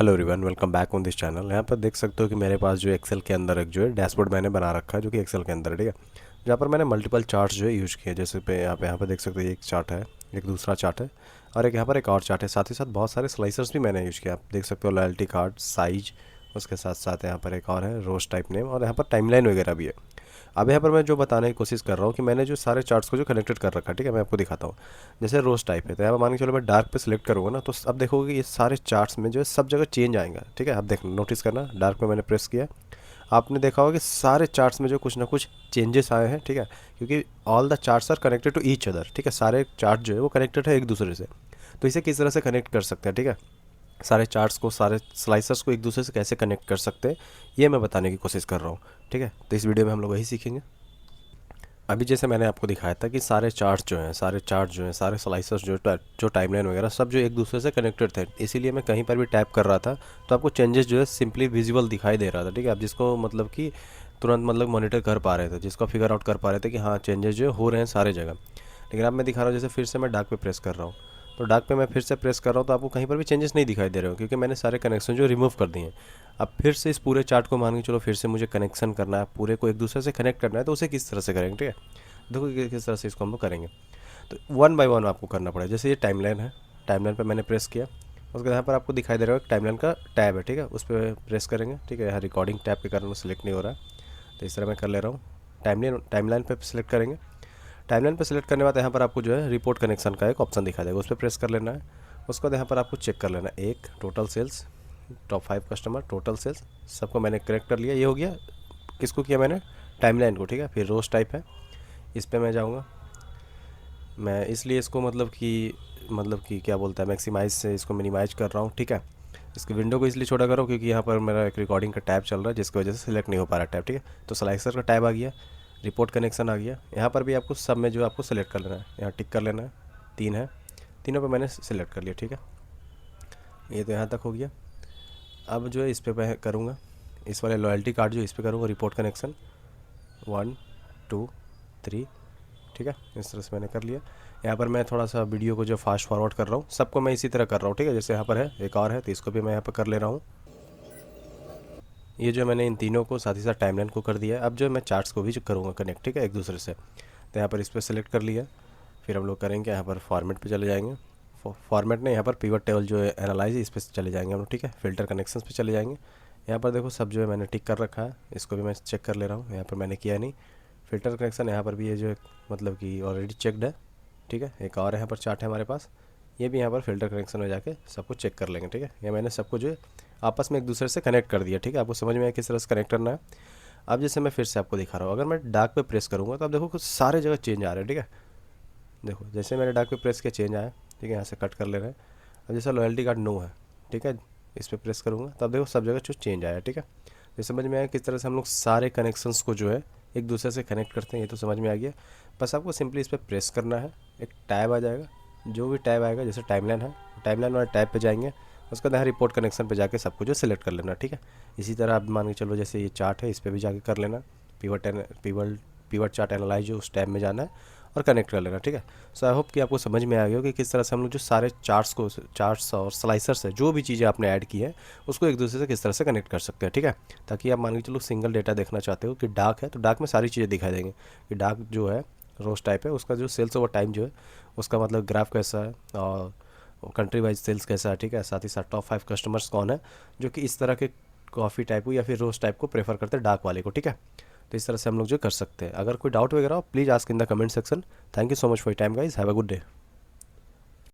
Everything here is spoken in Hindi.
Hello everyone, welcome back on this channel. यहाँ पर देख सकते हो कि मेरे पास जो एक्सेल के अंदर एक जो है डैशबोर्ड मैंने बना रखा है, जो कि एक्सेल के अंदर है, ठीक है। जहाँ पर मैंने मल्टीपल चार्ट्स जो है यूज़ किए, जैसे पे यहाँ पे देख सकते हो एक चार्ट है, एक दूसरा चार्ट है, और एक यहाँ पर एक और चार्ट है। साथ ही साथ बहुत सारे स्लाइसर्स भी मैंने यूज़ किया। आप देख सकते हो लॉयल्टी कार्ड, साइज, उसके साथ साथ यहाँ पर एक और है रोज टाइप नेम, और यहाँ पर टाइमलाइन वगैरह भी है। अब यहाँ पर मैं जो बताने की कोशिश कर रहा हूँ कि मैंने जो सारे चार्ट्स को जो कनेक्टेड कर रखा है, ठीक है, मैं आपको दिखाता हूँ। जैसे रोज टाइप है, तो यहाँ पर मान के चलो मैं डार्क पे सिलेक्ट करूँगा ना, तो अब देखोगे कि ये सारे चार्ट्स में जो है सब जगह चेंज आएगा, ठीक है। आप देख नोटिस करना, डार्क पे मैंने प्रेस किया, आपने देखा होगा कि सारे चार्ट्स में जो कुछ ना कुछ चेंजेस आए हैं, ठीक है, क्योंकि all the charts are connected to each other, ठीक है। सारे चार्ट जो है वो कनेक्टेड है एक दूसरे से। तो इसे किस तरह से कनेक्ट कर सकते हैं, ठीक है, सारे चार्ट्स को, सारे स्लाइसर्स को एक दूसरे से कैसे कनेक्ट कर सकते हैं, ये मैं बताने की कोशिश कर रहा हूँ, ठीक है। तो इस वीडियो में हम लोग वही सीखेंगे। अभी जैसे मैंने आपको दिखाया था कि सारे चार्ट्स जो हैं, सारे चार्ट जो हैं, सारे स्लाइसर्स जो टाइमलाइन वगैरह सब जो एक दूसरे से कनेक्टेड थे, इसीलिए मैं कहीं पर भी टैप कर रहा था तो आपको चेंजेस जो है सिंपली विजिबल दिखाई दे रहा था, ठीक है। आप जिसको मतलब कि तुरंत मतलब मॉनिटर कर पा रहे थे, जिसको फिगर आउट कर पा रहे थे कि हाँ चेंजेस जो हो रहे हैं सारे जगह। लेकिन अब मैं दिखा रहा हूँ, जैसे फिर से मैं डार्क पे प्रेस कर रहा हूँ, तो डार्क पे मैं फिर से प्रेस कर रहा हूँ तो आपको कहीं पर भी चेंजेस नहीं दिखाई दे रहे हो, क्योंकि मैंने सारे कनेक्शन जो रिमूव कर दिए हैं। अब फिर से इस पूरे चार्ट को मान के चलो फिर से मुझे कनेक्शन करना है, पूरे को एक दूसरे से कनेक्ट करना है, तो उसे किस तरह से करेंगे, ठीक है। देखो किस तरह से इसको हम लोग करेंगे, तो वन बाय वन आपको करना पड़ेगा। जैसे ये टाइमलाइन है, टाइमलाइन पे मैंने प्रेस किया, उसके यहाँ पर आपको दिखाई दे रहा है टाइमलाइन का टैब है, ठीक है, उस पर प्रेस करेंगे, ठीक है। यहाँ रिकॉर्डिंग टैब के कारण वो सिलेक्ट नहीं हो रहा है, तो इस तरह मैं कर ले रहा हूँ। टाइमलाइन पे सिलेक्ट करेंगे। टाइमलाइन पे सिलेक्ट करने के बाद यहाँ पर आपको जो है रिपोर्ट कनेक्शन का एक ऑप्शन दिखा देगा, उस पर प्रेस कर लेना है। उसके बाद यहाँ पर आपको चेक कर लेना है, एक total sales, top 5 customer, total sales, सबको मैंने करेक्ट कर लिया। ये हो गया, किसको किया मैंने, टाइमलाइन को, ठीक है। फिर रोज टाइप है, इस पर मैं जाऊँगा। मैं इसलिए इसको मतलब कि क्या बोलता है, मैक्सिमाइज से इसको मिनिमाइज कर रहा हूँ, ठीक है। इसकी विंडो को इसलिए छोटा करो क्योंकि यहाँ पर मेरा एक रिकॉर्डिंग का टैब चल रहा है, जिसकी वजह से सिलेक्ट नहीं हो पा रहा टैब, ठीक है। तो स्लाइसर का टैब आ गया, रिपोर्ट कनेक्शन आ गया। यहाँ पर भी आपको सब में जो आपको सिलेक्ट कर लेना है, यहाँ टिक कर लेना है, 3 है, तीनों पर मैंने सिलेक्ट कर लिया, ठीक है। ये तो यहाँ तक हो गया। अब जो है इस पर मैं करूँगा, इस वाले लॉयल्टी कार्ड जो इस पर करूँगा रिपोर्ट कनेक्शन 1 2 3, ठीक है। इस तरह से मैंने कर लिया। यहाँ पर मैं थोड़ा सा वीडियो को जो फास्ट फॉरवर्ड कर रहा हूँ, सबको मैं इसी तरह कर रहा हूँ, ठीक है। जैसे यहाँ पर है एक और है, तो इसको भी मैं यहाँ पर कर ले रहा हूँ। ये जो मैंने इन तीनों को साथ ही साथ टाइमलाइन को कर दिया है। अब जो मैं चार्ट्स को भी जो करूँगा कनेक्ट, ठीक है, एक दूसरे से, तो यहाँ पर इस पर सेलेक्ट कर लिया। फिर हम लोग करेंगे यहाँ पर फॉर्मेट पे चले जाएंगे, फॉर्मेट ने यहाँ पर पिवट टेबल जो है एनालाइज, इस पर चले जाएंगे हम लोग, ठीक है। फिल्टर कनेक्शंस पे चले जाएंगे। यहाँ पर देखो सब जो है मैंने टिक कर रखा है, इसको भी मैं चेक कर ले रहा हूँ। यहाँ पर मैंने किया नहीं फिल्टर कनेक्शन, यहाँ पर भी ये जो है मतलब कि ऑलरेडी चेकड है, ठीक है। एक और यहाँ पर चार्ट है हमारे पास, ये भी यहाँ पर फिल्टर कनेक्शन में जाके सबको चेक कर लेंगे, ठीक है। ये मैंने सबको जो है आपस में एक दूसरे से कनेक्ट कर दिया, ठीक है। आपको समझ में आया किस तरह से कनेक्ट करना है। अब जैसे मैं फिर से आपको दिखा रहा हूँ, अगर मैं डार्क पे प्रेस करूँगा तो आप देखो कुछ सारे जगह चेंज आ रहे हैं, ठीक है। देखो जैसे मैंने डार्क पे प्रेस किया चेंज आया, ठीक है। यहाँ से कट कर ले रहे हैं। अब जैसे लॉयल्टी कार्ड नो है, ठीक है, इस पर प्रेस करूँगा तब देखो सब जगह जो चेंज आया, ठीक है। तो समझ में आया किस तरह से हम लोग सारे कनेक्शंस को जो है एक दूसरे से कनेक्ट करते हैं, ये तो समझ में आ गया। बस आपको सिंपली इस पर प्रेस करना है, एक टैब आ जाएगा, जो भी टैब आएगा, जैसे टाइमलाइन है, टाइमलाइन वाले टैब पे जाएंगे, उसके बाद यहाँ रिपोर्ट कनेक्शन पे जाके सब कुछ जो सिलेक्ट कर लेना, ठीक है। इसी तरह आप मान के चलो जैसे ये चार्ट है, इस पर भी जाके कर लेना, पीवट चार्ट एनालाइज जो उस टैब में जाना है और कनेक्ट कर लेना, ठीक है। सो आई होप कि आपको समझ में आ गया हो कि किस तरह से हम लोग जो सारे चार्ट्स और स्लाइसर्स है, जो भी चीज़ें आपने ऐड की है, उसको एक दूसरे से किस तरह से कनेक्ट कर सकते हैं, ठीक है। ताकि आप मान के चलो सिंगल डेटा देखना चाहते हो कि डार्क है, तो डार्क में सारी चीज़ें दिखाई देंगे कि डार्क जो है रोज टाइप है, उसका जो सेल्स ओवर टाइम जो है, उसका मतलब ग्राफ कैसा है, और कंट्री वाइज सेल्स कैसा है, ठीक है। साथ ही साथ टॉप 5 कस्टमर्स कौन है जो कि इस तरह के कॉफ़ी टाइप को या फिर रोज टाइप को प्रेफर करते हैं, डार्क वाले को, ठीक है। तो इस तरह से हम लोग जो कर सकते हैं। अगर कोई डाउट वगैरह हो please ask in the comment section. Thank you so much for time guys, have a good day.